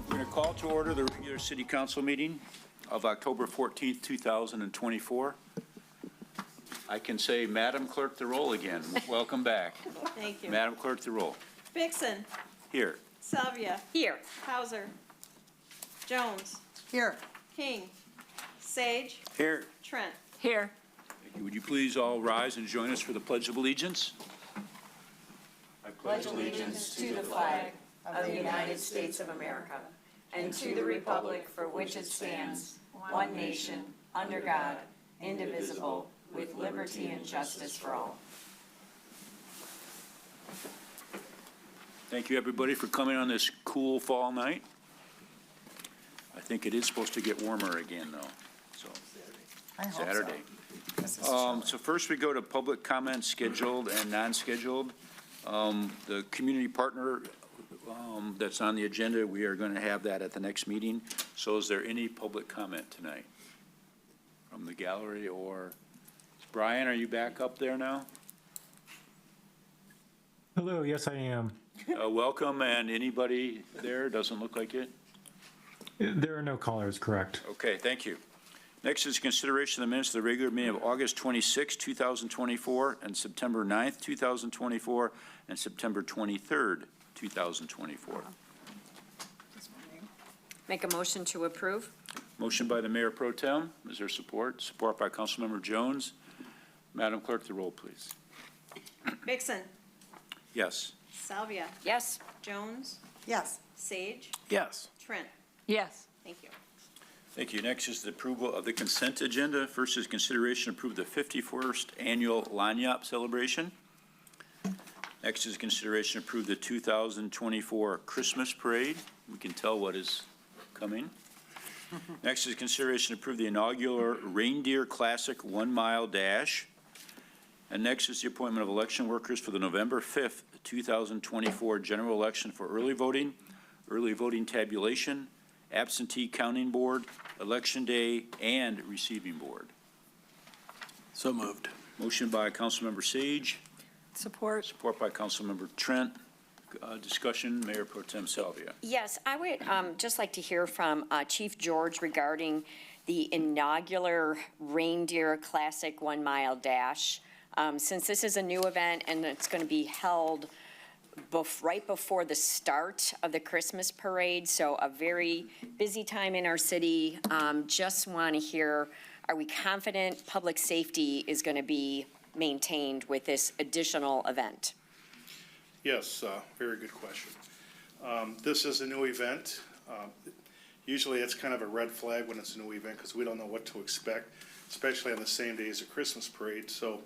We're going to call to order the regular city council meeting of October 14th, 2024. I can say, Madam Clerk, the roll again. Welcome back. Thank you. Madam Clerk, the roll. Vixen. Here. Salvia. Here. Hauser. Jones. Here. King. Sage. Here. Trent. Here. Thank you. Would you please all rise and join us for the Pledge of Allegiance? I Pledge allegiance to the flag of the United States of America and to the republic for which it stands, one nation, under God, indivisible, with liberty and justice for all. Thank you, everybody, for coming on this cool fall night. I think it is supposed to get warmer again, though. So I hope Saturday. So. So first we go to public comments, scheduled and non-scheduled. The community partner that's on the agenda, we are going to have that at the next meeting. So is there any public comment tonight from the gallery or Brian, are you back up there now? Hello, yes, I am. Welcome, and anybody there? Doesn't look like it. There are no callers, correct? Okay, thank you. Next is consideration of the minutes of the regular meeting of August 26, 2024, and September 9th, 2024, and September 23rd, 2024. Make a motion to approve. Motion by the Mayor Pro Tem. Is there support? Support by Councilmember Jones. Madam Clerk, the roll, please. Vixen. Yes. Salvia. Yes. Jones. Yes. Sage. Yes. Trent. Yes. Thank you. Thank you. Next is the approval of the consent agenda. First is consideration to approve the 51st annual Lanyap celebration. Next is consideration to approve the 2024 Christmas parade. We can tell what is coming. Next is consideration to approve the inaugural Reindeer Classic 1 Mile Dash. And next is the appointment of election workers for the November 5th, 2024 general election for early voting tabulation, absentee counting board, election day, and receiving board. So moved. Motion by Councilmember Sage. Support. Support by Councilmember Trent. Discussion, Mayor Pro Tem Salvia. Yes, I would just like to hear from Chief George regarding the inaugural Reindeer Classic 1 Mile Dash. Since this is a new event and it's going to be held right before the start of the Christmas parade, so a very busy time in our city. Just want to hear, are we confident public safety is going to be maintained with this additional event? Yes, very good question. This is a new event. Usually it's kind of a red flag when it's a new event because we don't know what to expect, especially on the same day as a Christmas parade. So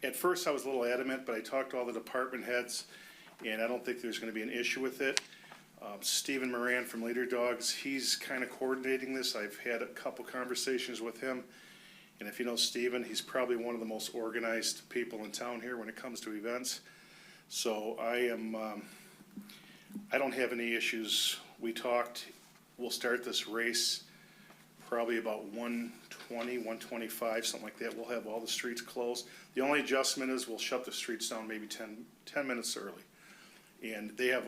at first I was a little adamant, but I talked to all the department heads and I don't think there's going to be an issue with it. Stephen Moran from Leader Dogs, he's kind of coordinating this. I've had a couple conversations with him. And if you know Stephen, he's probably one of the most organized people in town here when it comes to events. So I don't have any issues. We talked, we'll start this race probably about 1:20, 1:25, something like that. We'll have all the streets closed. The only adjustment is we'll shut the streets down maybe 10 minutes early. And they have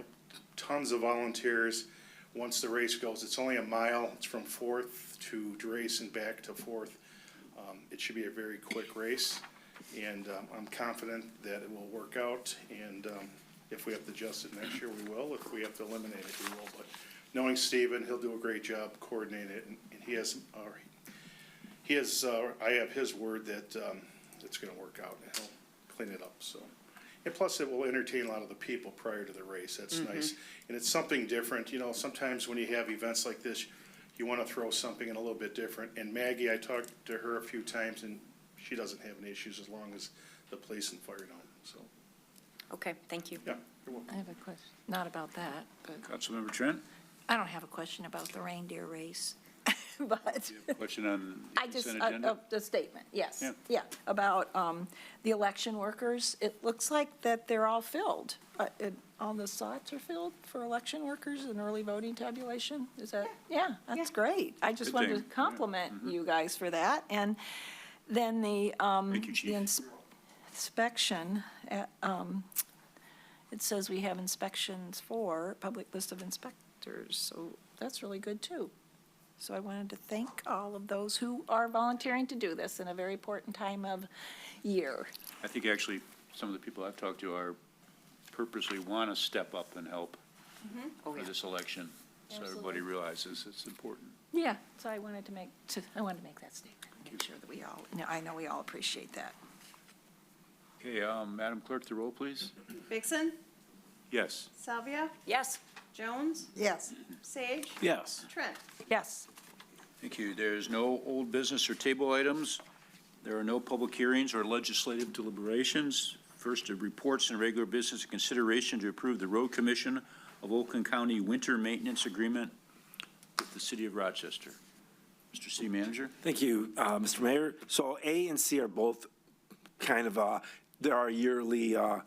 tons of volunteers. Once the race goes, it's only a mile. It's from 4th to Drace and back to 4th. It should be a very quick race. And I'm confident that it will work out, and if we have to adjust it next year, we will. If we have to eliminate it, we will. But knowing Stephen, he'll do a great job coordinating it, and I have his word that it's going to work out, and he'll clean it up. So, and plus, it will entertain a lot of the people prior to the race. That's nice, and it's something different. You know, sometimes when you have events like this, you want to throw something in a little bit different. And Maggie, I talked to her a few times, and she doesn't have any issues as long as the police and fire don't, so. Okay, thank you. Yeah, you're welcome. I have a question, not about that, but Councilmember Trent. I don't have a question about the reindeer race, but You have a question on I the just, consent agenda? the statement, yes. Yeah. Yeah, about the election workers. It looks like that they're all filled. All the slots are filled for election workers and early voting tabulation? Is that, yeah, that's great. I just Good wanted to thing. Yeah. compliment you guys for that. And then the Thank you, Chief. inspection, it says we have inspections for, public list of inspectors contractors, so that's really good too. So I wanted to thank all of those who are volunteering to do this in a very important time of year. I think actually some of the people I've talked to are purposely want to step up and help for this election. So everybody realizes it's important. Yeah, so I wanted to make that statement, make sure that we all, I know we all appreciate that. Okay, Madam Clerk, the roll, please. Vixen, Yes. Salvia, Yes. Jones, Yes. Sage, Yes. Trent. Yes. Thank you. There's no old business or table items. There are no public hearings or legislative deliberations. First, the reports and regular business consideration to approve the Road Commission of Oakland County Winter Maintenance Agreement with the City of Rochester. Mr. City Manager? Thank you, Mr. Mayor. So A and C are both kind of, there are yearly, I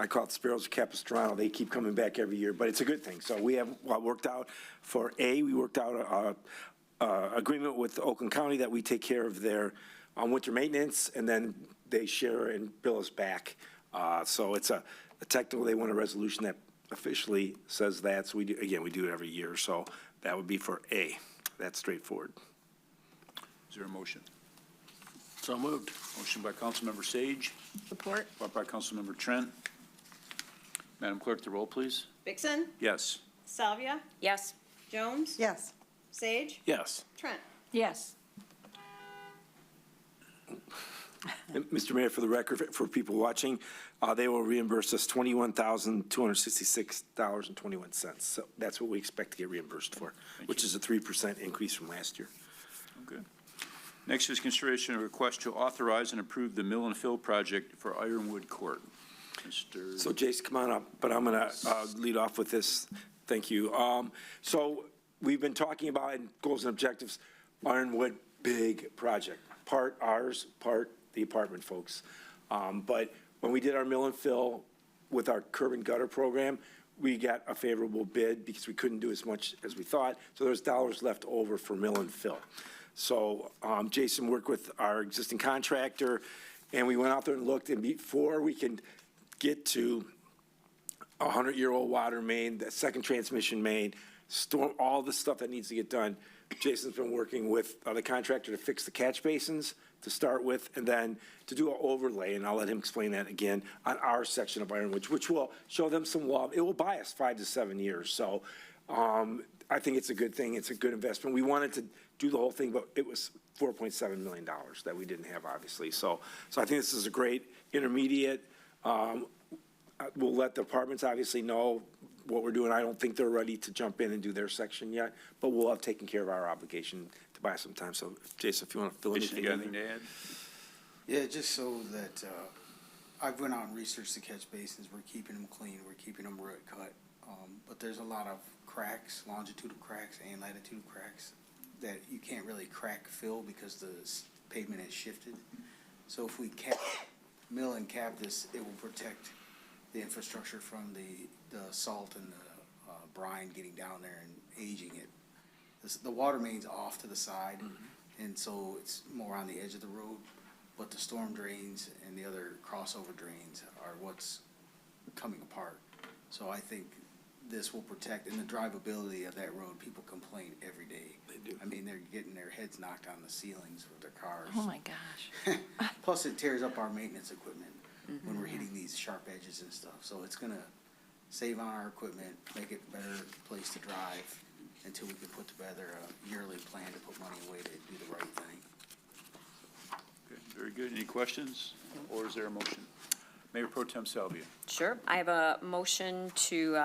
call it Sparrows of Capistrano. They keep coming back every year, but it's a good thing. So we have worked out for A, we worked out a agreement with Oakland County that we take care of their winter maintenance, and then they share and bill us back. So it's a technical, they want a resolution that officially says that. So we do, again, we do it every year. So that would be for A. That's straightforward. Is there a motion? So moved. Motion by Councilmember Sage, Support? support by Councilmember Trent. Madam Clerk, the roll, please. Vixen, Yes. Salvia, Yes. Jones, Yes. Sage, Yes. Trent. Yes. And Mr. Mayor, for the record, for people watching, they will reimburse us $21,266.21. So that's what we expect to get reimbursed for, which is a 3% increase from last year. Okay. Next is consideration of request to authorize and approve the mill and fill project for Ironwood Court. Mr. So Jason, come on up, but I'm going to lead off with this. Thank you. So we've been talking about in goals and objectives, Ironwood, big project, part ours, part the apartment folks. But when we did our mill and fill with our curb and gutter program, we got a favorable bid because we couldn't do as much as we thought. So there's dollars left over for mill and fill. So Jason worked with our existing contractor, and we went out there and looked, and before we can get to a 100-year-old water main, the second transmission main, storm, all the stuff that needs to get done, Jason's been working with the contractor to fix the catch basins to start with, and then to do an overlay, and I'll let him explain that again, on our section of Ironwood, which will show them some love. It will buy us 5 to 7 years. So I think it's a good thing. It's a good investment. We wanted to do the whole thing, but it was $4.7 million that we didn't have, obviously. So I think this is a great intermediate. We'll let the departments obviously know what we're doing. I don't think they're ready to jump in and do their section yet, but we'll have taken care of our obligation to buy some time. So Jason, if you want to fill Jason, anything you got in anything there. to add? Yeah, just so that, I've went out and researched the catch basins, we're keeping them clean, we're keeping them root cut. But there's a lot of cracks, longitudinal cracks and latitudinal cracks that you can't really crack fill because the pavement has shifted. So if we mill and cap this, it will protect the infrastructure from the salt and the brine getting down there and aging it. The water main's off to the side, and so it's more on the edge of the road, but the storm drains and the other crossover drains are what's coming apart. So I think this will protect, and the drivability of that road, people complain every day. They do. I mean, they're getting their heads knocked on the ceilings with their cars. Oh, my gosh. Plus, it tears up our maintenance equipment when we're hitting these sharp edges and stuff. So it's gonna save on our equipment, make it a better place to drive until we can put together a yearly plan to put money away to do the right thing. Okay, very good. Any questions? Or is there a motion? Mayor Pro Tem Salvia. Sure. I have a motion to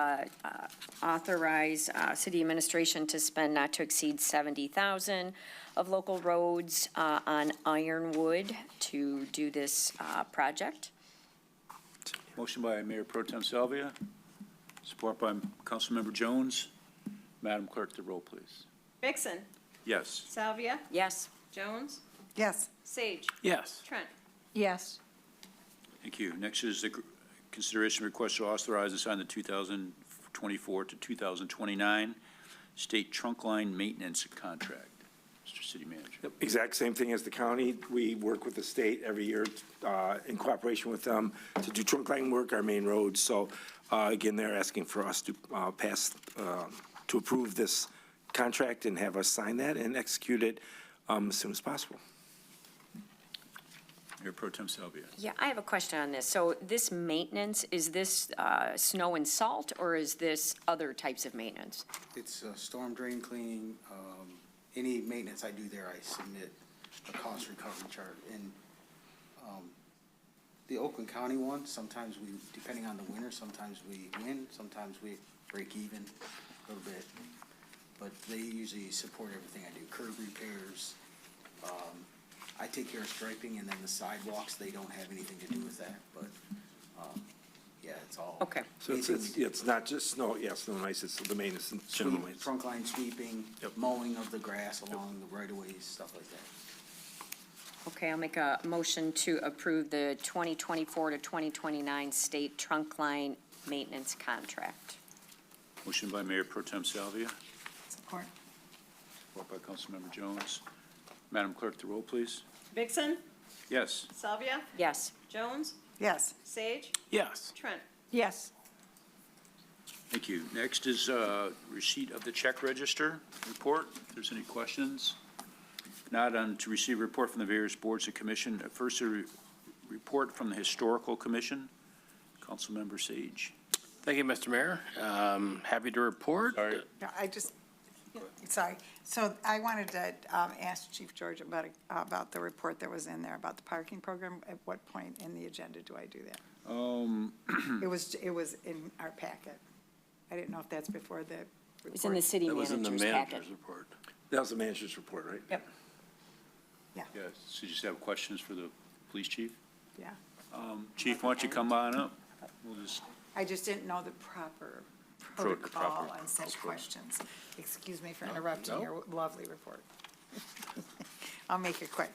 authorize city administration to spend not to exceed $70,000 of local roads on Ironwood to do this project. Motion by Mayor Pro Tem Salvia, support by Councilmember Jones. Madam Clerk, the roll, please. Vixen, Yes. Salvia, Yes. Jones, Yes. Sage, Yes. Trent. Yes. Thank you. Next is the consideration request to authorize and sign the 2024 to 2029 state trunk line maintenance contract. Mr. City Manager. Yep, exact same thing as the county. We work with the state every year in cooperation with them to do trunk line work, our main roads. So again, they're asking for us to pass to approve this contract and have us sign that and execute it as soon as possible. Mayor Pro Tem Salvia. Yeah, I have a question on this. So this maintenance, is this snow and salt, or is this other types of maintenance? It's storm drain cleaning, any maintenance I do there, I submit a cost recovery chart. And the Oakland County one, sometimes we, depending on the winter, sometimes we win, sometimes we break even a little bit. But they usually support everything I do, curb repairs. I take care of striping, and then the sidewalks, they don't have anything to do with that, but, yeah, it's all. Okay. So it's not just snow, snow and ice, it's the maintenance, general Sweep, maintenance. trunk line sweeping, Yep. mowing of the grass along the right-of-ways, stuff like that. Okay, I'll make a motion to approve the 2024 to 2029 state trunk line maintenance contract. Motion by Mayor Pro Tem Salvia, Support. support by Councilmember Jones. Madam Clerk, the roll, please. Vixen, Yes. Salvia, Yes. Jones, Yes. Sage, Yes. Trent. Yes. Thank you. Next is receipt of the check register report. If there's any questions. If not, on to receive a report from the various boards and commission. First, a report from the Historical Commission. Councilmember Sage. Thank you, Mr. Mayor. Happy to report. Sorry. No, sorry. So I wanted to ask Chief George about the report that was in there about the parking program. At what point in the agenda do I do that? It was in our packet. I didn't know if that's before the report. It's in the city That was in the manager's packet. manager's report. That was the manager's report, right? Yep. Yes. So you just have questions for the police chief? Yeah. Chief, why don't you come on up? We'll just, I just didn't know the proper Proper protocol on such questions. Excuse me for interrupting your lovely report. I'll make it quick.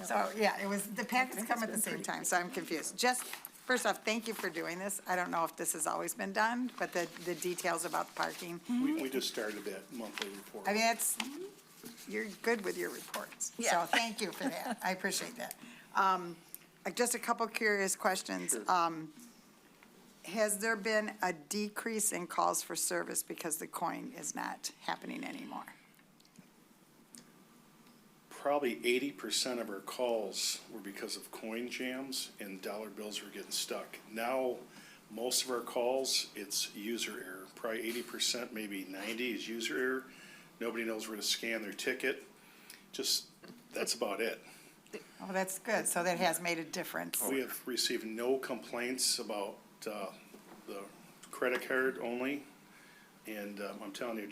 So, yeah, it was, the packets come at the same time, so I'm confused. Just, first off, thank you for doing this. I don't know if this has always been done, but the details about the parking. We just started that monthly report. I mean, you're good with your reports. So thank you for that. I appreciate that. Just a couple curious questions. Has there been a decrease in calls for service because the coin is not happening anymore? Probably 80% of our calls were because of coin jams and dollar bills were getting stuck. Now, most of our calls, it's user error. Probably 80%, maybe 90% is user error. Nobody knows where to scan their ticket. That's about it. Oh, that's good. So that has made a difference. We have received no complaints about the credit card only. And I'm telling you,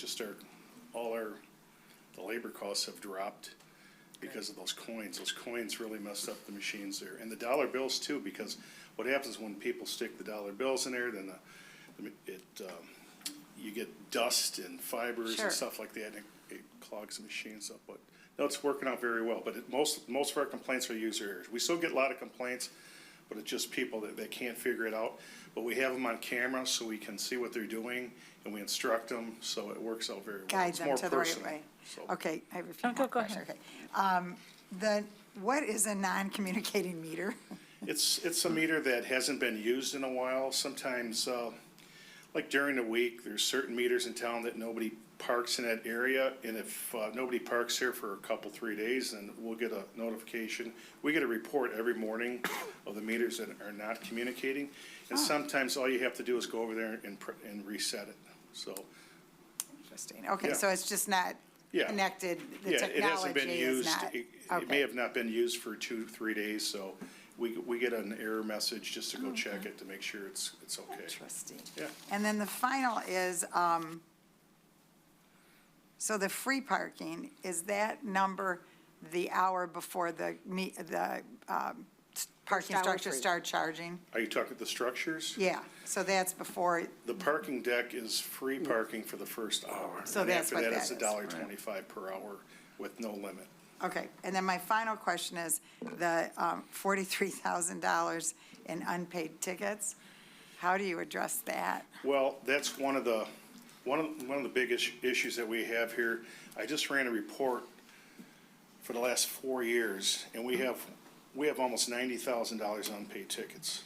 the labor costs have dropped because of those coins. Those coins really messed up the machines there. And the dollar bills too, because what happens when people stick the dollar bills in there, then you get dust and fibers Sure. and stuff like that, and it clogs the machines up. But no, it's working out very well. But most of our complaints are user errors. We still get a lot of complaints, but it's just people that can't figure it out. But we have them on camera so we can see what they're doing, and we instruct them, so it works out very well. Guide It's them more to the right personal, way. so. Okay, I have a few Okay, more go ahead. questions. Okay. What is a non-communicating meter? It's a meter that hasn't been used in a while. Sometimes, like during the week, there's certain meters in town that nobody parks in that area. And if nobody parks here for a couple, 3 days, then we'll get a notification. We get a report every morning of the meters that are not communicating. And sometimes all you have to do is go over there and reset it. So, Interesting. Okay, Yeah. so it's just not Yeah. connected, the yeah, it hasn't been technology is used. not. It may Okay. have not been used for 2-3 days, so we get an error message just to go check it to make sure it's okay. Interesting. Yeah. And then the final is, so the free parking, is that number the hour before the parking hour structures free. start charging? Are you talking the structures? Yeah, so that's before, The parking deck is free parking for the first hour. So And that's what after that, that it's is. $1.25 per hour with no limit. okay. And then my final question is the $43,000 in unpaid tickets. How do you address that? Well, that's one of the biggest issues that we have here. I just ran a report for the last 4 years, and we have almost $90,000 unpaid tickets.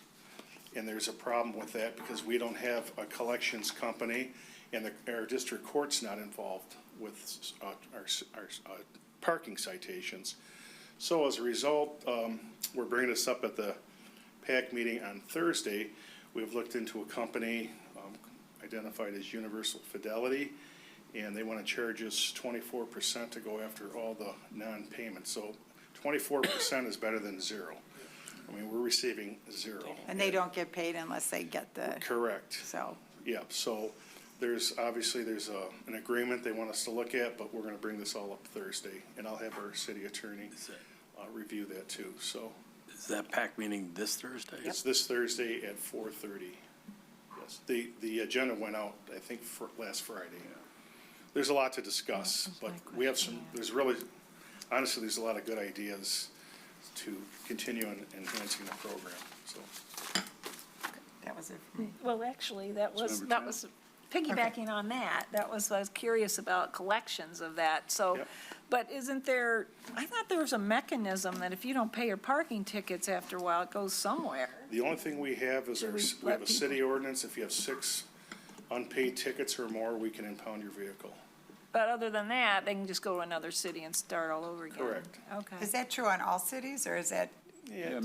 And there's a problem with that because we don't have a collections company, and our district court's not involved with our parking citations. So as a result, we're bringing this up at the PAC meeting on Thursday. We've looked into a company identified as Universal Fidelity, and they want to charge us 24% to go after all the non-payments. So 24% is better than zero. I mean, we're receiving zero. And they don't get paid unless they get the, Correct. so, Yeah, so there's an agreement they want us to look at, but we're going to bring this all up Thursday, and I'll have our city attorney review that too, so. Is that PAC meeting this Thursday? It's this Thursday at 4:30. Yes, the agenda went out, I think, for last Friday. There's a lot to discuss, but we have honestly, there's a lot of good ideas to continue enhancing the program, so. that was it for me. Well, actually, that was Member piggybacking on that. I was curious about collections of that, so. Yep. But isn't there, I thought there was a mechanism that if you don't pay your parking tickets after a while, it goes somewhere. The only thing we have is Should we we have let a city ordinance. If you have 6 unpaid tickets or more, we can impound your vehicle. But other than that, they can just go to another city and start all over again. Correct. Okay. Is that true on all cities, or is that, Yeah,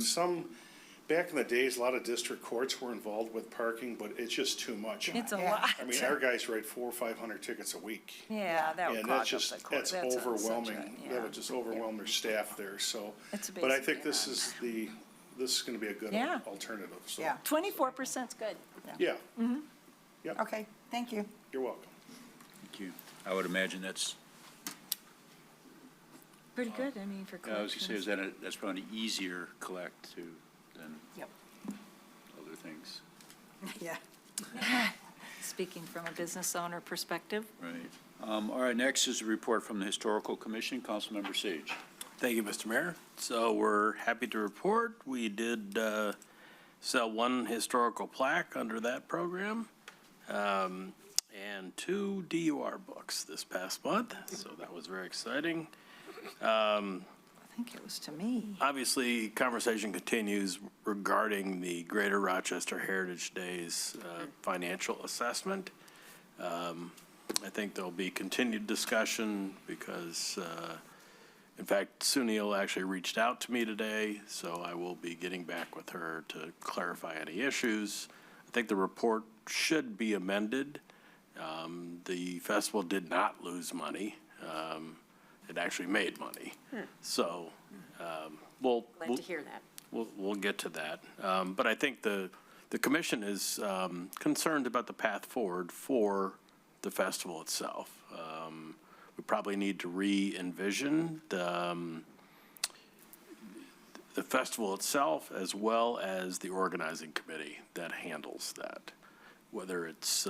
back in the days, a lot of district courts were involved with parking, but it's just too much. It's a Yeah. lot. I mean, our guys write 400 or 500 tickets a week. Yeah, that would And clog that's up just, the court. that's Such a- overwhelming. yeah. That would just overwhelm their staff there, so. It's But I think basically this is gonna be a good Yeah. alternative, so. yeah, 24%'s good. Yeah, okay, thank you. you're welcome. Thank you. I would imagine that's, Pretty good, I mean, for I was gonna say, collections. that's probably an easier collect too than Yep. other things, Yeah. Speaking from a business owner perspective. right? All right, next is a report from the Historical Commission, Councilmember Sage. Thank you, Mr. Mayor. So we're happy to report, we did sell 1 historical plaque under that program, and 2 DUR books this past month, so that was very exciting. I think it was to me. Obviously, conversation continues regarding the Greater Rochester Heritage Days financial assessment. I think there'll be continued discussion because, in fact, Sunil actually reached out to me today, so I will be getting back with her to clarify any issues. I think the report should be amended. The festival did not lose money. It actually made money. So Glad to hear that. we'll get to that. But I think the commission is concerned about the path forward for the festival itself. We probably need to re-envision the festival itself as well as the organizing committee that handles that, whether it's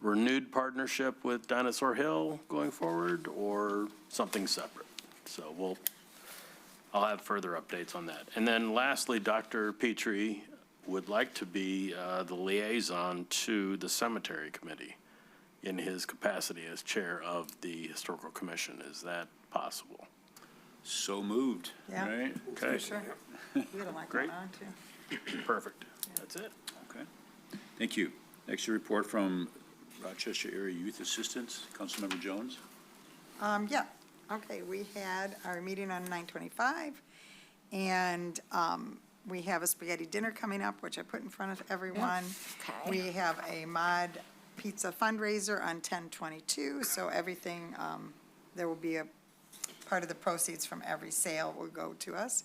renewed partnership with Dinosaur Hill going forward or something separate. So I'll have further updates on that. And then lastly, Dr. Petrie would like to be the liaison to the cemetery committee in his capacity as chair of the Historical Commission. Is that possible? So moved, Yeah. right? For Okay, sure. We got a lot going Great. on, too. Perfect. That's it. okay. Thank you. Next, a report from Rochester Area Youth Assistance, Councilmember Jones. Yeah, okay, we had our meeting on 9/25, and we have a spaghetti dinner coming up, which I put in front of everyone. Okay. We have a mod pizza fundraiser on 10/22, so everything, there will be a part of the proceeds from every sale will go to us.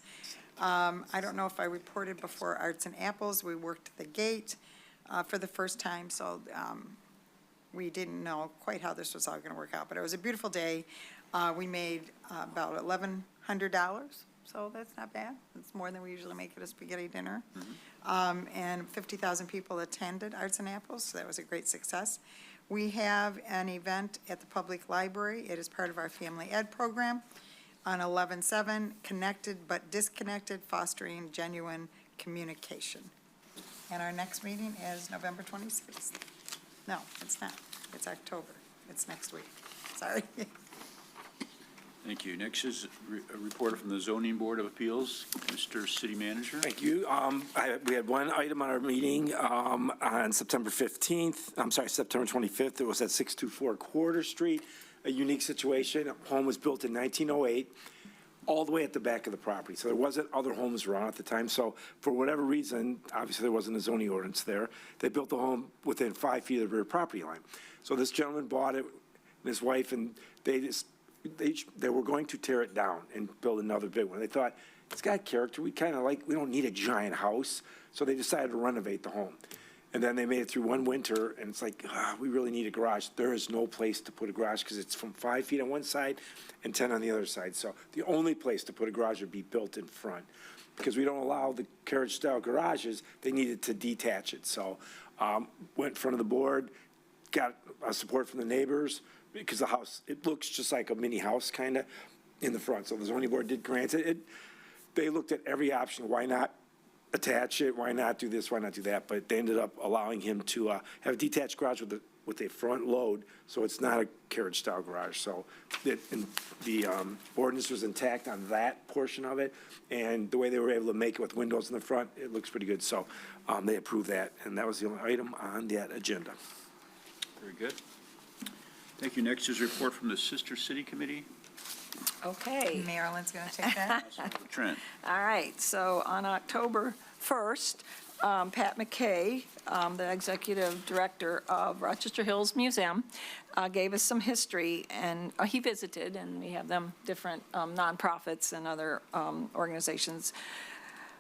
I don't know if I reported before Arts and Apples, we worked the gate for the first time, so we didn't know quite how this was all going to work out, but it was a beautiful day. We made about $1,100, so that's not bad. It's more than we usually make at a spaghetti dinner. And 50,000 people attended Arts and Apples, so that was a great success. We have an event at the public library. It is part of our Family Ed program on 11/7, Connected but Disconnected, Fostering Genuine Communication. And our next meeting is November 26th. No, it's not. It's October. It's next week. Sorry. Thank you. Next is a report from the Zoning Board of Appeals. Mr. City Manager. Thank you. We had one item on our meeting on September 25th. It was at 624 Quarter Street, a unique situation. A home was built in 1908, all the way at the back of the property. So there wasn't other homes around at the time. So for whatever reason, obviously there wasn't a zoning ordinance there. They built the home within 5 feet of the rear property line. So this gentleman bought it, and his wife, and they were going to tear it down and build another big one. They thought, it's got character. We don't need a giant house. So they decided to renovate the home. And then they made it through one winter, and it's like, we really need a garage. There is no place to put a garage because it's from 5 feet on one side and 10 on the other side. So the only place to put a garage would be built in front. Because we don't allow the carriage-style garages, they needed to detach it. So went in front of the board, got support from the neighbors, because the house, it looks just like a mini house kind of in the front. So the zoning board did grant it. They looked at every option. Why not attach it? Why not do this? Why not do that? But they ended up allowing him to have a detached garage with a front load, so it's not a carriage-style garage. So the ordinance was intact on that portion of it, and the way they were able to make it with windows in the front, it looks pretty good. So they approved that, and that was the only item on that agenda. Very good. Thank you. Next is a report from the Sister City Committee. Okay. Marilyn's going to take that. Trent. All right, so on October 1st, Pat McKay, the executive director of Rochester Hills Museum, gave us some history, and he visited, and we have them, different nonprofits and other organizations.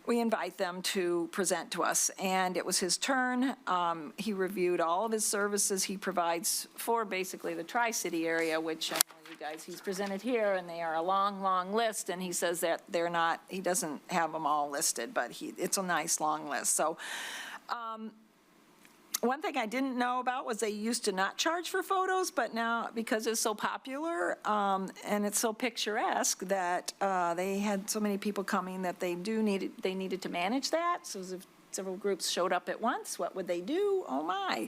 We invite them to present to us, and it was his turn. He reviewed all of his services he provides for basically the Tri-City area, which I know you guys, he's presented here, and they are a long, long list, and he says that they're not, he doesn't have them all listed, but it's a nice, long list. So one thing I didn't know about was they used to not charge for photos, but now, because it's so popular and it's so picturesque, that they had so many people coming that they needed to manage that. So if several groups showed up at once, what would they do? Oh my.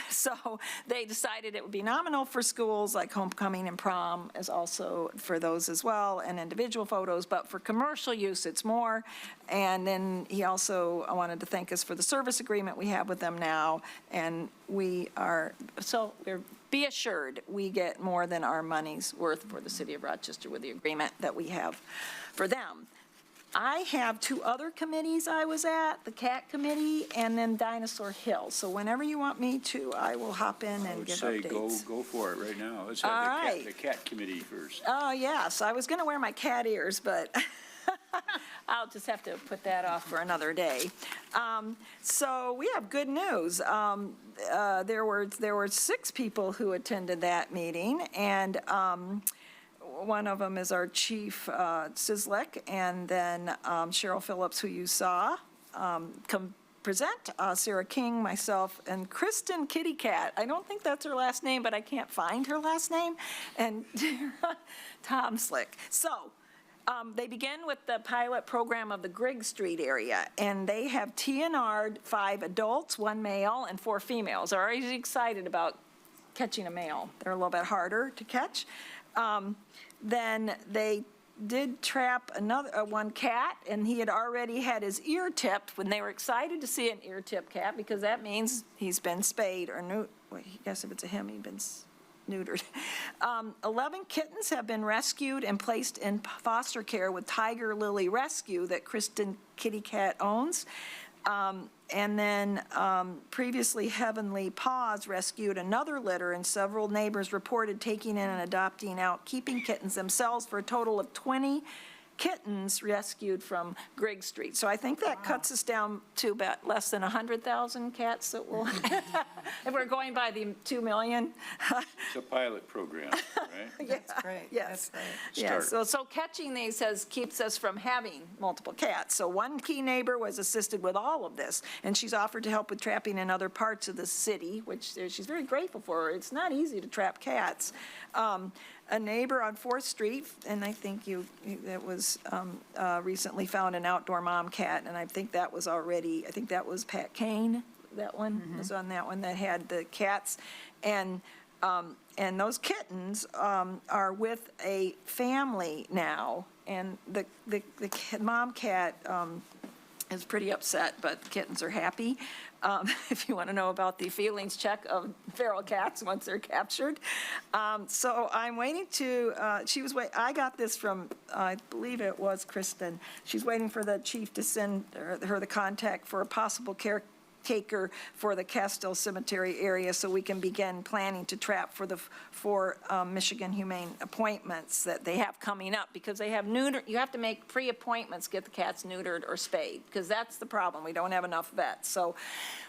So they decided it would be nominal for schools, like homecoming and prom is also for those as well, and individual photos, but for commercial use, it's more. And then he also wanted to thank us for the service agreement we have with them now, and we're be assured we get more than our money's worth for the city of Rochester with the agreement that we have for them. I have two other committees I was at, the Cat Committee and then Dinosaur Hill. So whenever you want me to, I will hop in and give I would updates. say go for it right now. Let's All have right. the cat committee first. Oh, yes, I was going to wear my cat ears, but I'll just have to put that off for another day. So we have good news. There were 6 people who attended that meeting, and one of them is our chief, Sislek, and then Cheryl Phillips, who you saw, come present, Sarah King, myself, and Kristen Kitty Cat. I don't think that's her last name, but I can't find her last name, and Tom Slick. So they begin with the pilot program of the Grigg Street area, and they have TNR'd 5 adults, 1 male, and 4 females. They're already excited about catching a male. They're a little bit harder to catch. Then they did trap one cat, and he had already had his ear tipped when they were excited to see an ear tip cat, because that means he's been spayed or neutered. Well, I guess if it's a him, he's been neutered. 11 kittens have been rescued and placed in foster care with Tiger Lily Rescue that Kristen Kitty Cat owns. And then previously Heavenly Paws rescued another litter, and several neighbors reported taking in and adopting out keeping kittens themselves, for a total of 20 kittens rescued from Grigg Street. So I think that cuts us down to about less than 100,000 cats that will, if we're going by the 2 million. It's a pilot program, right? That's great. Yes. That's great. Yes, so catching these keeps us from having multiple cats. So one key neighbor was assisted with all of this, and she's offered to help with trapping in other parts of the city, which she's very grateful for. It's not easy to trap cats. A neighbor on 4th Street, and I think that was recently found an outdoor mom cat, and I think that was Pat Kane, that one was on that one that had the cats. And And those kittens are with a family now, and the mom cat is pretty upset, but the kittens are happy. If you want to know about the feelings check of feral cats once they're captured. So I'm waiting to, I got this from, I believe it was Kristen. She's waiting for the chief to send her the contact for a possible caretaker for the Castile Cemetery area, so we can begin planning to trap for the Michigan Humane appointments that they have coming up, because they have you have to make pre-appointments, get the cats neutered or spayed, because that's the problem. We don't have enough vets. So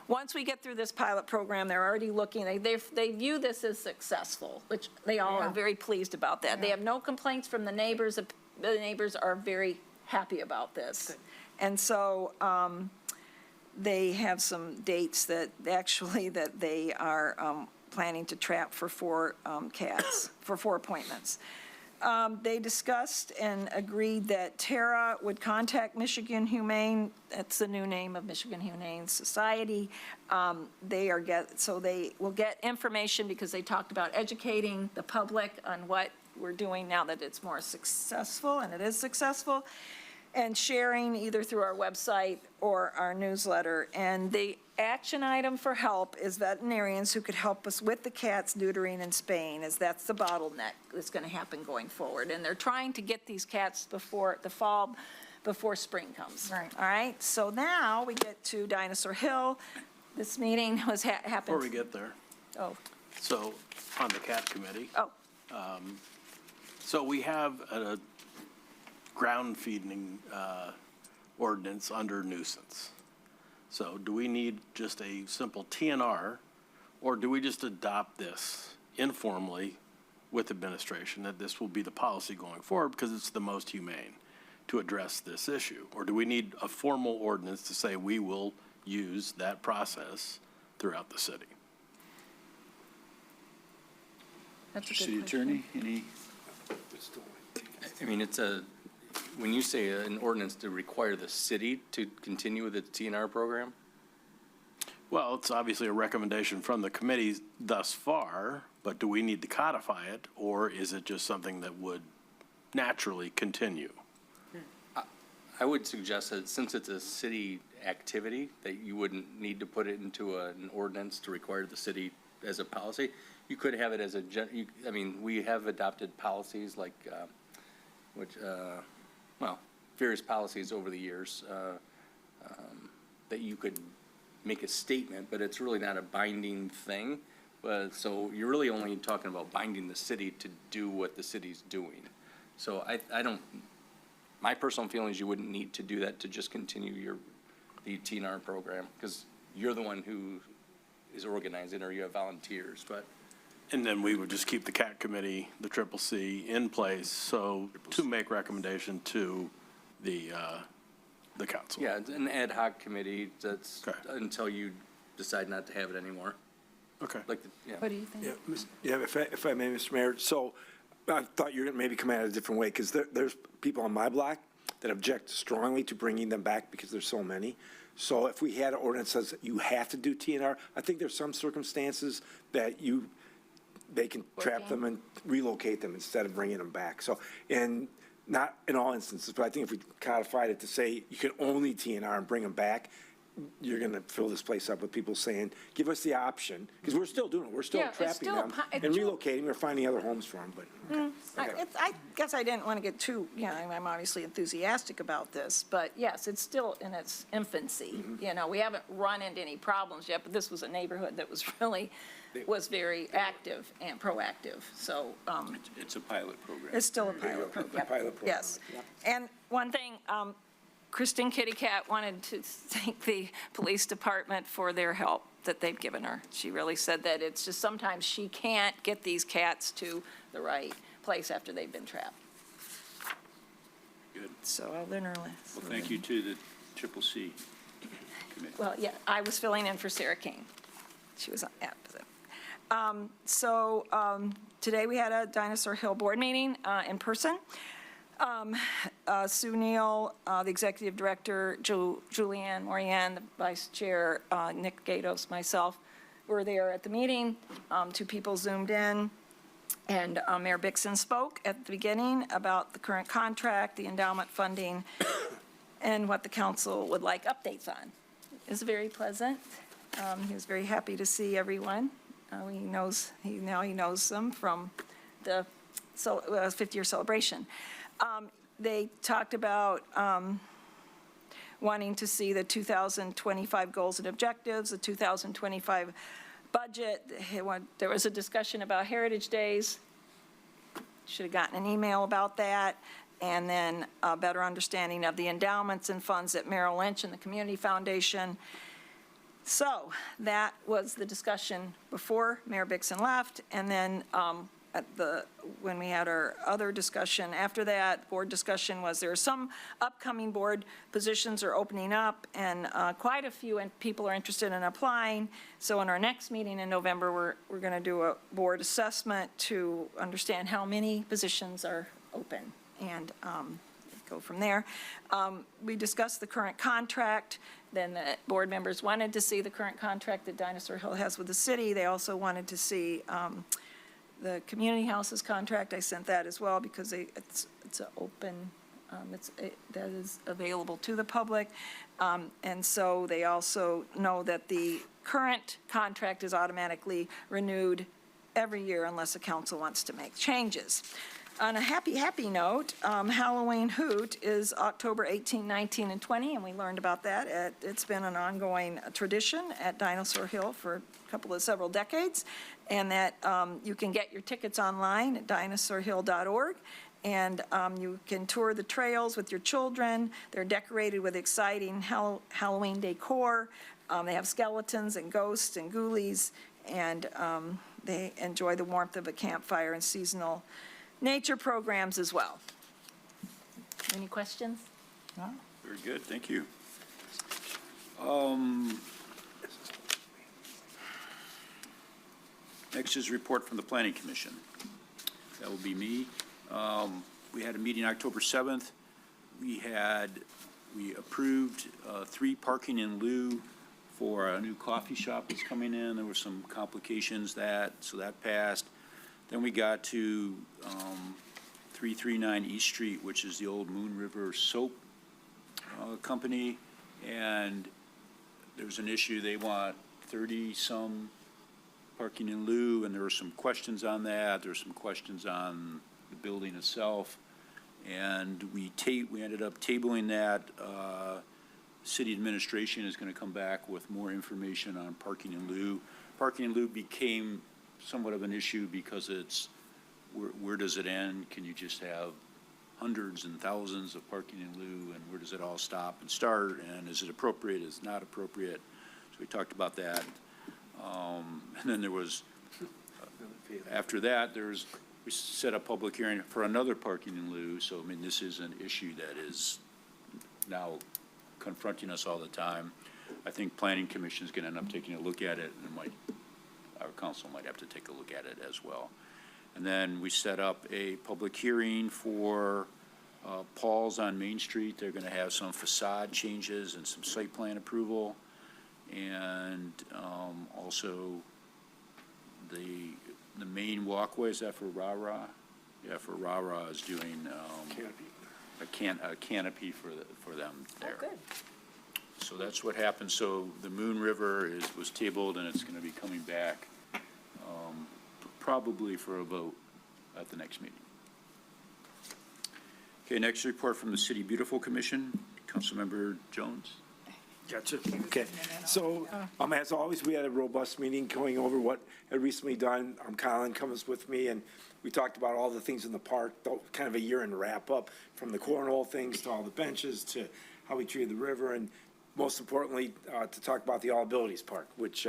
once we get through this pilot program, they're already looking, they view this as successful, which they all are very pleased about that. They have no complaints from the neighbors. The neighbors are very happy about this. And so, they have some dates that they are planning to trap for 4 cats, for 4 appointments. They discussed and agreed that Tara would contact Michigan Humane, that's the new name of Michigan Humane Society. They will get information, because they talked about educating the public on what we're doing now that it's more successful, and it is successful, and sharing either through our website or our newsletter. And the action item for help is veterinarians who could help us with the cats neutering and spaying, as that's the bottleneck that's going to happen going forward. And they're trying to get these cats before the fall, before spring comes. Right. All right, so now we get to Dinosaur Hill. This meeting was happened. Before we get there, Oh, so on the cat committee, oh, so we have a ground feeding ordinance under nuisance. So do we need just a simple TNR, or do we just adopt this informally with administration, that this will be the policy going forward because it's the most humane to address this issue? Or do we need a formal ordinance to say we will use that process throughout the city? that's a good City question. Attorney, any? I mean, when you say an ordinance to require the city to continue with its TNR program? Well, it's obviously a recommendation from the committee thus far, but do we need to codify it, or is it just something that would naturally continue? I would suggest that since it's a city activity, that you wouldn't need to put it into an ordinance to require the city as a policy. You could have it as we have adopted policies like, various policies over the years that you could make a statement, but it's really not a binding thing. But so you're really only talking about binding the city to do what the city's doing. So I don't, my personal feeling is you wouldn't need to do that to just continue the TNR program, because you're the one who is organizing, or you have volunteers, but. And then we would just keep the cat committee, the CCC, in place, so to make recommendation to the council. Yeah, it's an ad hoc committee that's Okay. until you decide not to have it anymore. Okay. Like, What do you think? If I may, Mr. Mayor, so I thought you were going to maybe come at it a different way, because there's people on my block that object strongly to bringing them back because there's so many. So if we had an ordinance that says you have to do TNR, I think there's some circumstances that they can trap them and relocate them instead of bringing them back. So, and not in all instances, but I think if we codified it to say you can only TNR and bring them back, you're going to fill this place up with people saying, give us the option, because we're still doing it. We're still Yeah, it's trapping still them and relocating or finding other homes for them, but. Okay. I guess I didn't want to get too, I'm obviously enthusiastic about this, but yes, it's still in its infancy. We haven't run into any problems yet, but this was a neighborhood that was very active and proactive, so. It's a pilot program. It's still a pilot program. Pilot program. Yes. And one thing, Kristen Kitty Cat wanted to thank the police department for their help that they've given her. She really said that it's just sometimes she can't get these cats to the right place after they've been trapped. Good. So I'll learn her last. Well, thank you to the CCC committee. Well, yeah, I was filling in for Sarah King. She was opposite. Today we had a Dinosaur Hill board meeting in person. Sue Neal, the executive director, Julianne Morian, the vice chair, Nick Gatos, myself, were there at the meeting. 2 people zoomed in. And Mayor Bixson spoke at the beginning about the current contract, the endowment funding, and what the council would like updates on. It was very pleasant. He was very happy to see everyone. He knows them from the 50-year celebration. They talked about wanting to see the 2025 goals and objectives, the 2025 budget. There was a discussion about Heritage Days. Should have gotten an email about that. And then a better understanding of the endowments and funds at Merrill Lynch and the Community Foundation. So that was the discussion before Mayor Bixson left. And then when we had our other discussion after that, board discussion, was there are some upcoming board positions are opening up, and quite a few people are interested in applying. So in our next meeting in November, we're going to do a board assessment to understand how many positions are open and go from there. We discussed the current contract. Then the board members wanted to see the current contract that Dinosaur Hill has with the city. They also wanted to see the community houses contract. I sent that as well because it's an open, that is available to the public. And so they also know that the current contract is automatically renewed every year unless the council wants to make changes. On a happy note, Halloween Hoot is October 18, 19, and 20, and we learned about that. It's been an ongoing tradition at Dinosaur Hill for several decades, and that you can get your tickets online at dinosaurhill.org, and you can tour the trails with your children. They're decorated with exciting Halloween decor. They have skeletons and ghosts and ghoulies, and they enjoy the warmth of a campfire and seasonal nature programs as well. Any questions? Very good, thank you. Next is report from the Planning Commission. That will be me. We had a meeting October 7th. We approved 3 parking in lieu for a new coffee shop that's coming in. There were some complications so that passed. Then we got to 339 East Street, which is the old Moon River Soap Company, and there's an issue. They want 30-some parking in lieu, and there were some questions on that. There were some questions on the building itself, and we ended up tabling that. City administration is going to come back with more information on parking in lieu. Parking in lieu became somewhat of an issue because it's where does it end? Can you just have hundreds and thousands of parking in lieu, and where does it all stop and start? And is it appropriate? Is it not appropriate? So we talked about that. And then there was, after that, we set a public hearing for another parking in lieu. So, I mean, this is an issue that is now confronting us all the time. I think Planning Commission is going to end up taking a look at it, and our council might have to take a look at it as well. And then we set up a public hearing for Paul's on Main Street. They're going to have some facade changes and some site plan approval. And also the main walkway, is that for Rah-Rah? Yeah, for Rah-Rah is doing a canopy for them there. Oh, good. So that's what happened. So the Moon River was tabled, and it's going to be coming back probably for a vote at the next meeting. Okay, next report from the City Beautiful Commission. Councilmember Jones. Gotcha. Okay. So, as always, we had a robust meeting going over what had recently done. Colin comes with me, and we talked about all the things in the park, kind of a year-end wrap-up, from the cornhole things to all the benches to how we treated the river, and most importantly, to talk about the All Abilities Park, which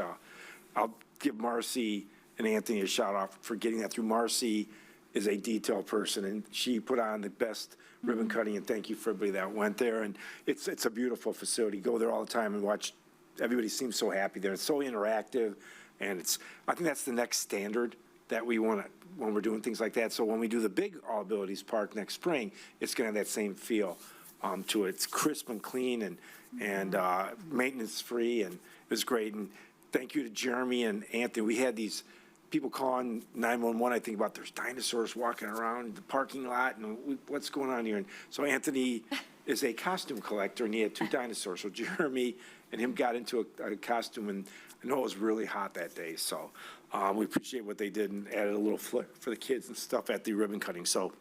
I'll give Marcy and Anthony a shout-out for getting that through. Marcy is a detail person, and she put on the best ribbon cutting, and thank you for everybody that went there. And it's a beautiful facility. Go there all the time and watch. Everybody seems so happy there. It's so interactive, and I think that's the next standard that we want to, when we're doing things like that. So when we do the big All Abilities Park next spring, it's going to have that same feel to it. It's crisp and clean and maintenance free, and it was great. And thank you to Jeremy and Anthony. We had these people calling 911, I think, about there's dinosaurs walking around the parking lot and what's going on here. And so Anthony is a costume collector, and he had 2 dinosaurs. So Jeremy and him got into a costume, and I know it was really hot that day. So we appreciate what they did and added a little flair for the kids and stuff at the ribbon cutting. So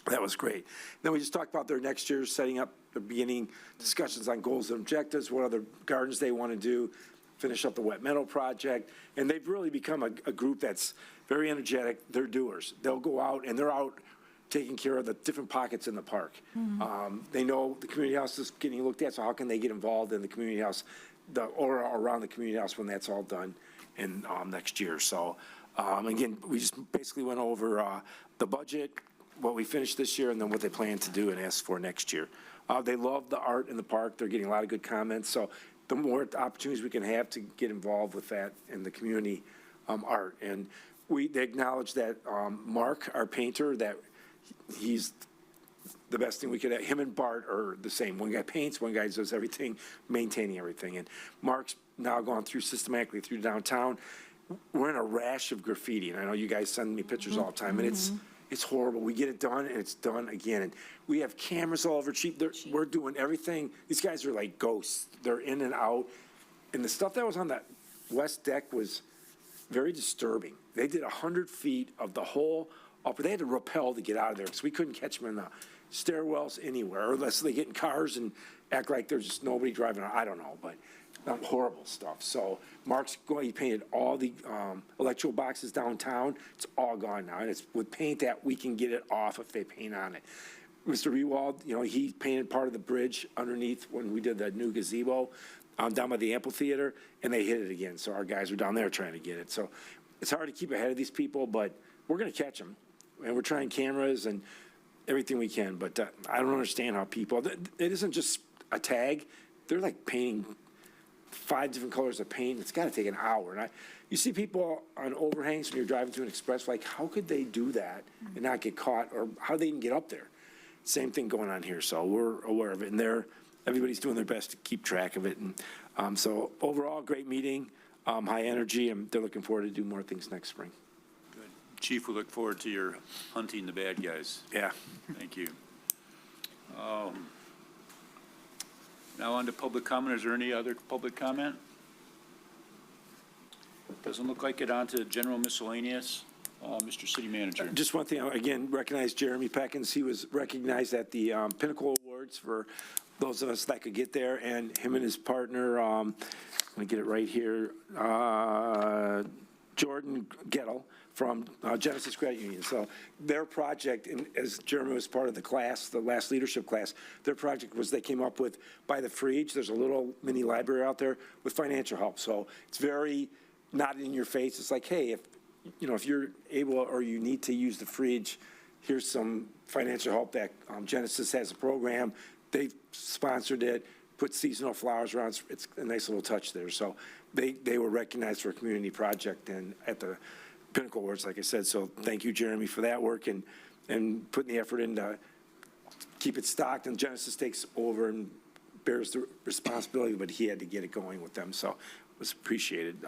that was great. Then we just talked about their next year, setting up the beginning discussions on goals and objectives, what other gardens they want to do, finish up the wet meadow project. And they've really become a group that's very energetic. They're doers. They'll go out, and they're out taking care of the different pockets in the park. They know the community house is getting looked at, so how can they get involved in the community house, or around the community house when that's all done in next year. So again, we just basically went over the budget, what we finished this year, and then what they plan to do and ask for next year. They love the art in the park. They're getting a lot of good comments. So the more opportunities we can have to get involved with that in the community art. And they acknowledge that Mark, our painter, that he's the best thing we could have. Him and Bart are the same. One guy paints, one guy does everything, maintaining everything. And Mark's now gone through systematically through downtown. We're in a rash of graffiti, and I know you guys send me pictures all the time, and it's horrible. We get it done, and it's done again. And we have cameras all over. We're doing everything. These guys are like ghosts. They're in and out. And the stuff that was on that west deck was very disturbing. They did 100 feet of the whole upper. They had to rappel to get out of there because we couldn't catch them in the stairwells anywhere, unless they get in cars and act like there's just nobody driving. I don't know, but horrible stuff. So Mark's going, he painted all the electrical boxes downtown. It's all gone now, and it's with paint that we can get it off if they paint on it. Mr. Rewald, he painted part of the bridge underneath when we did the new gazebo down by the amphitheater, and they hit it again. So our guys are down there trying to get it. So it's hard to keep ahead of these people, but we're going to catch them, and we're trying cameras and everything we can. But I don't understand how people, it isn't just a tag. They're like painting 5 different colors of paint. It's got to take an hour. And you see people on overhangs when you're driving through an express, like, how could they do that and not get caught, or how they even get up there? Same thing going on here. So we're aware of it, and everybody's doing their best to keep track of it. And so overall, great meeting, high energy, and they're looking forward to do more things next spring. Good. Chief, we look forward to your hunting the bad guys. Yeah. Thank you. Now on to public comment. Is there any other public comment? Doesn't look like it. On to general miscellaneous. Mr. City Manager. Just one thing, again, recognize Jeremy Peckins. He was recognized at the Pinnacle Awards for those of us that could get there, and him and his partner, I'm going to get it right here, Jordan Gettle from Genesis Credit Union. So their project, and as Jeremy was part of the class, the last leadership class, their project was they came up with, by the fridge, there's a little mini library out there with financial help. So it's very not in your face. It's like, hey, if you're able or you need to use the fridge, here's some financial help that Genesis has a program. They've sponsored it, put seasonal flowers around. It's a nice little touch there. So they were recognized for a community project and at the Pinnacle Awards, like I said. So thank you, Jeremy, for that work and putting the effort in to keep it stocked. And Genesis takes over and bears the responsibility, but he had to get it going with them. So it was appreciated.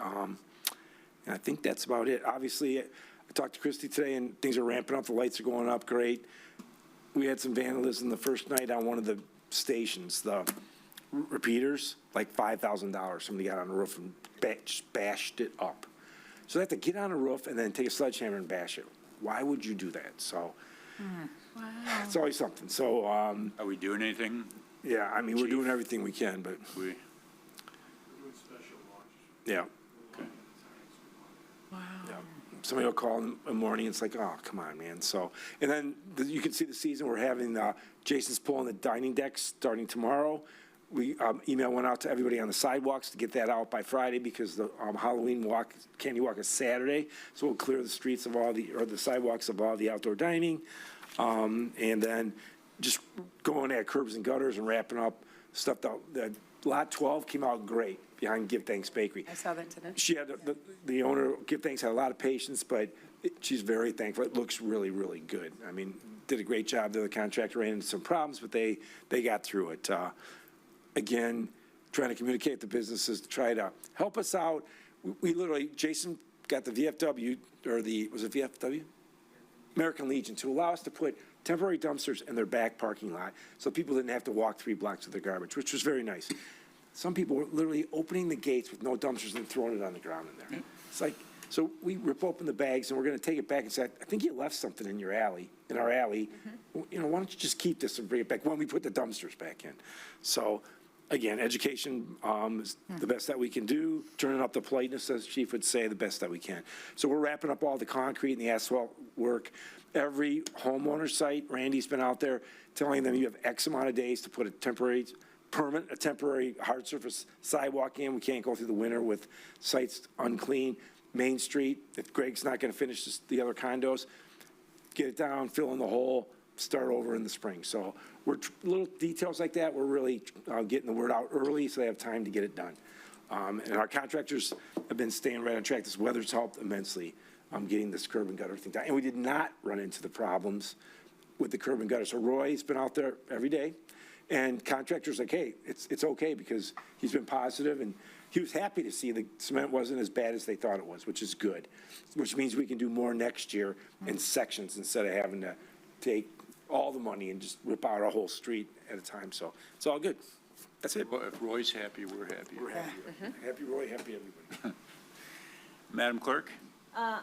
And I think that's about it. Obviously, I talked to Christy today, and things are ramping up. The lights are going up great. We had some vandalism the first night on one of the stations, the repeaters, like $5,000. Somebody got on the roof and just bashed it up. So they have to get on a roof and then take a sledgehammer and bash it. Why would you do that? So it's always something. So Are we doing anything? yeah, I mean, we're Chief? doing everything we can, but We, yeah. Yeah. Somebody will call in the morning, it's like, oh, come on, man. So, and then you can see the season, we're having, Jason's pulling the dining decks starting tomorrow. We, email went out to everybody on the sidewalks to get that out by Friday because the Halloween walk, candy walk is Saturday. So we'll clear the streets of the sidewalks of all the outdoor dining. And then just going at curbs and gutters and wrapping up stuff. The Lot 12 came out great behind Give Thanks Bakery. I saw that today. She had, the owner, Give Thanks, had a lot of patience, but she's very thankful. It looks really, really good. I mean, did a great job. The contractor ran into some problems, but they got through it. Again, trying to communicate with the businesses to try to help us out. We literally, Jason got the VFW, or was it VFW? American Legion, to allow us to put temporary dumpsters in their back parking lot so people didn't have to walk 3 blocks with their garbage, which was very nice. Some people were literally opening the gates with no dumpsters and throwing it on the ground in there. It's like, so we rip open the bags and we're going to take it back and say, I think you left something in your alley, in our alley. You know, why don't you just keep this and bring it back when we put the dumpsters back in? So again, education is the best that we can do. Turning up the politeness, as Chief would say, the best that we can. So we're wrapping up all the concrete and the asphalt work. Every homeowner site, Randy's been out there telling them you have X amount of days to put a temporary hard surface sidewalk in. We can't go through the winter with sites unclean. Main Street, if Greg's not going to finish the other condos, get it down, fill in the hole, start over in the spring. So we're little details like that. We're really getting the word out early so they have time to get it done. And our contractors have been staying right on track. This weather's helped immensely getting this curb and gutter thing done. And we did not run into the problems with the curb and gutter. So Roy's been out there every day, and contractors like, hey, it's okay, because he's been positive, and he was happy to see the cement wasn't as bad as they thought it was, which is good, which means we can do more next year in sections instead of having to take all the money and just rip out a whole street at a time. So it's all good. That's it. Well, if Roy's happy, we're happy. We're happy. Happy Roy, happy everybody. Madam Clerk?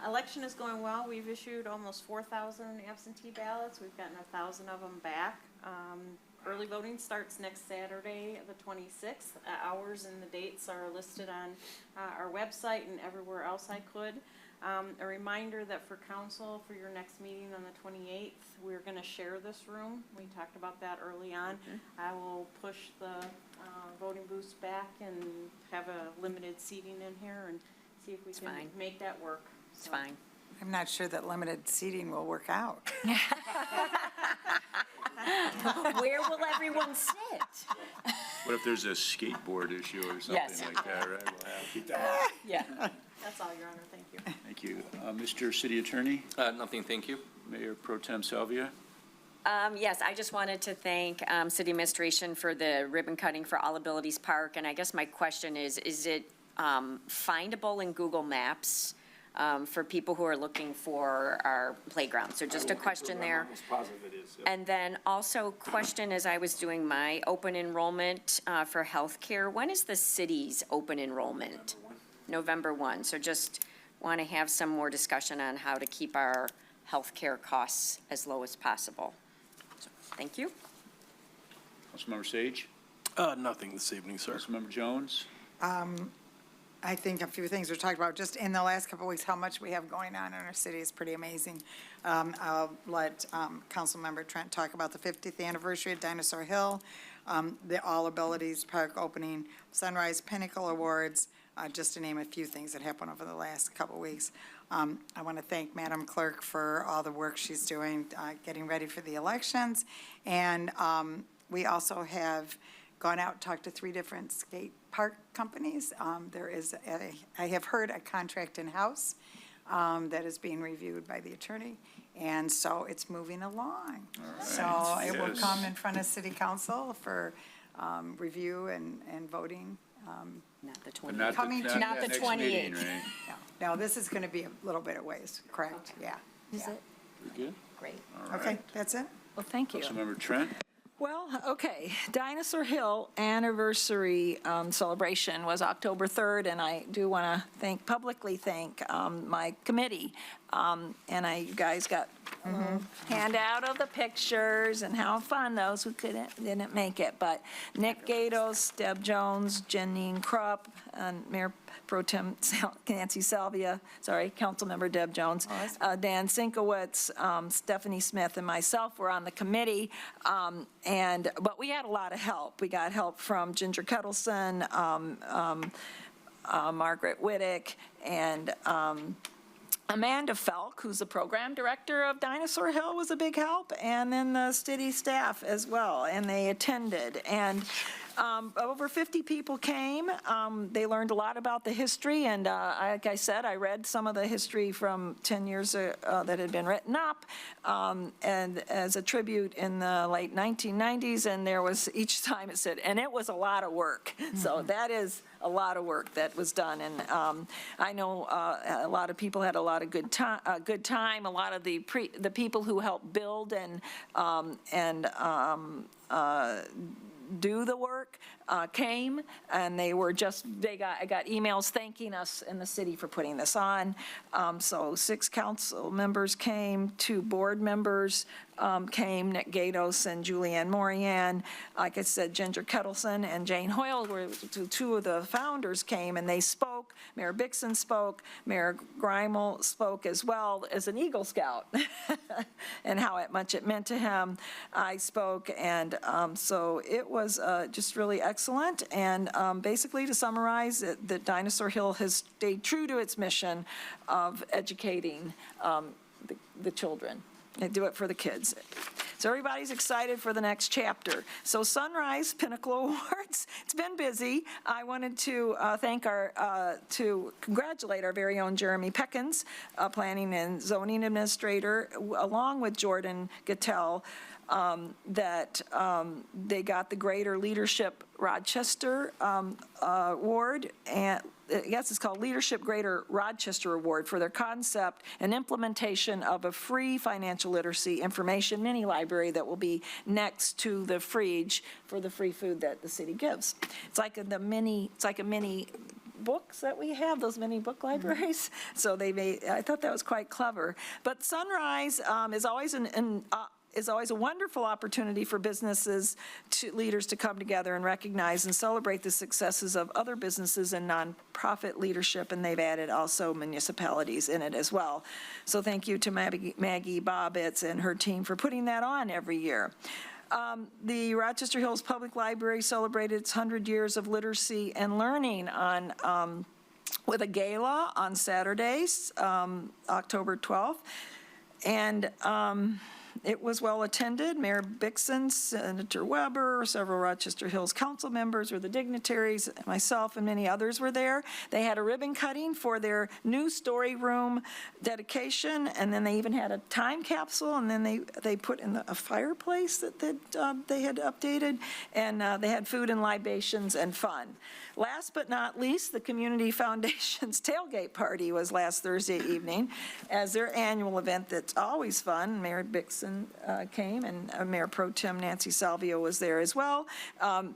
Election is going well. We've issued almost 4,000 absentee ballots. We've gotten 1,000 of them back. Early voting starts next Saturday, the 26th. Hours and the dates are listed on our website and everywhere else I could. A reminder that for council, for your next meeting on the 28th, we're going to share this room. We talked about that early on. I will push the voting booths back and have a limited seating in here and see if we can fine. make that work. It's fine. I'm not sure that limited seating will work out. Where will everyone sit? What if there's a skateboard issue or something Yes. like that, right? We'll have, keep that. Yeah. That's all, Your Honor. Thank you. Thank you. Mr. City Attorney, Nothing, thank you. Mayor Pro Tem Salvia? Yes, I just wanted to thank City Administration for the ribbon cutting for All Abilities Park, and I guess my question is it findable in Google Maps for people who are looking for our playground? So just a question there. I'm almost positive it is. Yeah. And then also question, as I was doing my open enrollment for healthcare, when is the city's open enrollment? November 1. So just want to have some more discussion on how to keep our healthcare costs as low as possible. So, thank you. Councilmember Sage? Nothing this evening, sir. Councilmember Jones? I think a few things were talked about just in the last couple of weeks. How much we have going on in our city is pretty amazing. I'll let Councilmember Trent talk about the 50th anniversary of Dinosaur Hill, the All Abilities Park opening, Sunrise Pinnacle Awards, just to name a few things that happened over the last couple of weeks. I want to thank Madam Clerk for all the work she's doing, getting ready for the elections. And we also have gone out and talked to 3 different skate park companies. There is, I have heard, a contract in-house that is being reviewed by the attorney, and so it's moving along. So it will Yes. come in front of City Council for review and voting. Not the But 28th. Coming to- Not the next meeting, 28th. right? No, this is going to be a little bit of ways, correct? Yeah. Is Yeah. it? We good? Great. All Okay, right. that's it? Well, thank you. Councilmember Trent? Well, okay, Dinosaur Hill anniversary celebration was October 3rd, and I do want to publicly thank my committee. And you guys got handout of the pictures and how fun those who didn't make it. But Nick Gatos, Deb Jones, Janine Krupp, and Mayor Pro Tem Nancy Salvia, Councilmember Deb Jones, Dan Sinkowitz, Stephanie Smith, and myself were on the committee. But we had a lot of help. We got help from Ginger Kettleson, Margaret Whittick, and Amanda Felk, who's the program director of Dinosaur Hill, was a big help, and then the city staff as well, and they attended. And Over 50 people came. They learned a lot about the history, and like I said, I read some of the history from 10 years that had been written up, and as a tribute in the late 1990s, and there was, each time it said, and it was a lot of work. So that is a lot of work that was done, and I know a lot of people had a lot of good time. A lot of the people who helped build and do the work came, and I got emails thanking us in the city for putting this on. So 6 council members came, 2 board members came, Nick Gatos and Julianne Morian. Like I said, Ginger Kettleson and Jane Hoyle were 2 of the founders came, and they spoke. Mayor Bixson spoke. Mayor Grimel spoke as well as an Eagle Scout and how much it meant to him. I spoke, and so it was just really excellent. And basically, to summarize, that Dinosaur Hill has stayed true to its mission of educating the children. They do it for the kids. So everybody's excited for the next chapter. So Sunrise Pinnacle Awards, it's been busy. I wanted to to congratulate our very own Jeremy Peckins, Planning and Zoning Administrator, along with Jordan Gattell, that they got the Greater Leadership Rochester Award, and I guess it's called Leadership Greater Rochester Award for their concept and implementation of a free financial literacy information mini library that will be next to the fridge for the free food that the city gives. It's like a mini books that we have, those mini book libraries. So I thought that was quite clever. But Sunrise is always is always a wonderful opportunity for businesses, leaders to come together and recognize and celebrate the successes of other businesses and nonprofit leadership, and they've added also municipalities in it as well. So thank you to Maggie Bobbitz and her team for putting that on every year. The Rochester Hills Public Library celebrated its 100 years of literacy and learning with a gala on Saturdays, October 12th. And it was well attended. Mayor Bixson, Senator Weber, several Rochester Hills council members or the dignitaries, myself and many others were there. They had a ribbon cutting for their new story room dedication, and then they even had a time capsule, and then they put in a fireplace that they had updated, and they had food and libations and fun. Last but not least, the Community Foundation's tailgate party was last Thursday evening as their annual event that's always fun. Mayor Bixson came, and Mayor Pro Tem Nancy Salvio was there as well.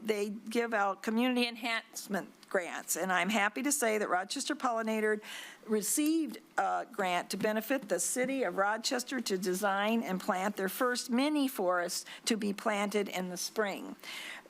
They give out community enhancement grants, and I'm happy to say that Rochester Pollinator received a grant to benefit the city of Rochester to design and plant their first mini forest to be planted in the spring.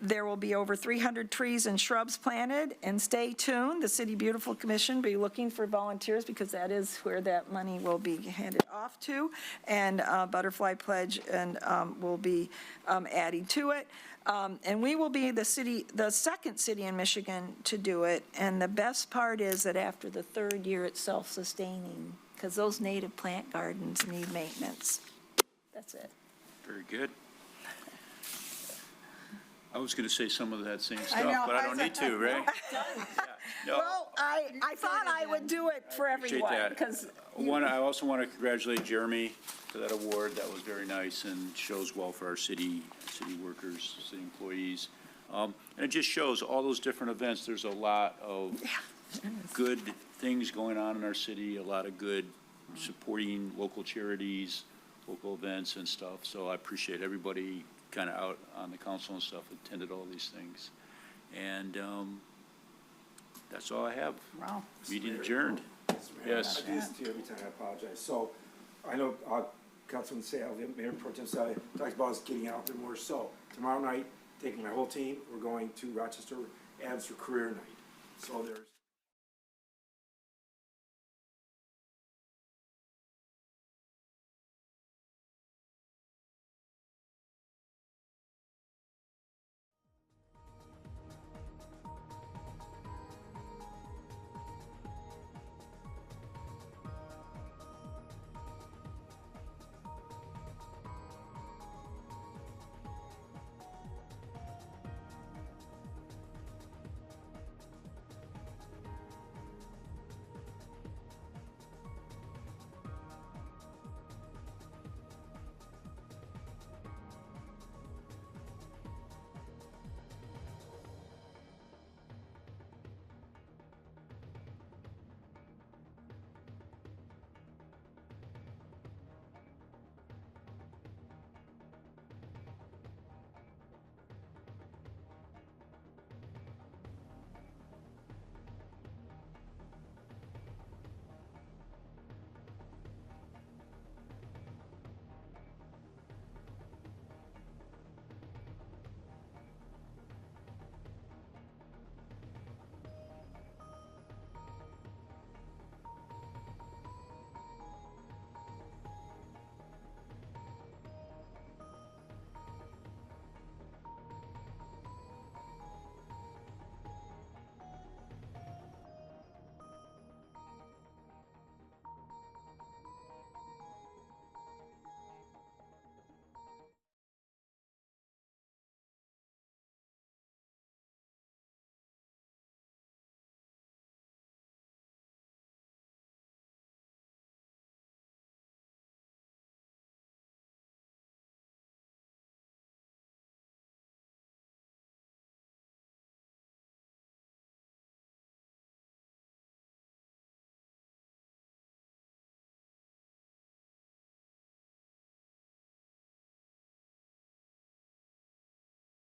There will be over 300 trees and shrubs planted, and stay tuned. The City Beautiful Commission will be looking for volunteers because that is where that money will be handed off to, and Butterfly Pledge and will be adding to it. And we will be the second city in Michigan to do it, and the best part is that after the 3rd year, it's self-sustaining, because those native plant gardens need maintenance. That's it. Very good. I was going to say some of that same stuff, but I don't need to, right? Yeah. No, Well, I thought I would do it for appreciate everyone, that. because I also want to congratulate Jeremy for that award. That was very nice and shows well for our city workers, city employees. And it just shows all those different events. There's a lot of good things going on in our city, a lot of good supporting local charities, local events and stuff. So I appreciate everybody kind of out on the council and stuff attended all these things. And that's all I have. Wow. Meeting adjourned. Yes. I do this to you every time, I apologize. So, I know Councilman Salvia, Mayor Pro Tem Salvia, talks about us getting out there more. So, tomorrow night, taking my whole team, we're going to Rochester Adams for career night. So there's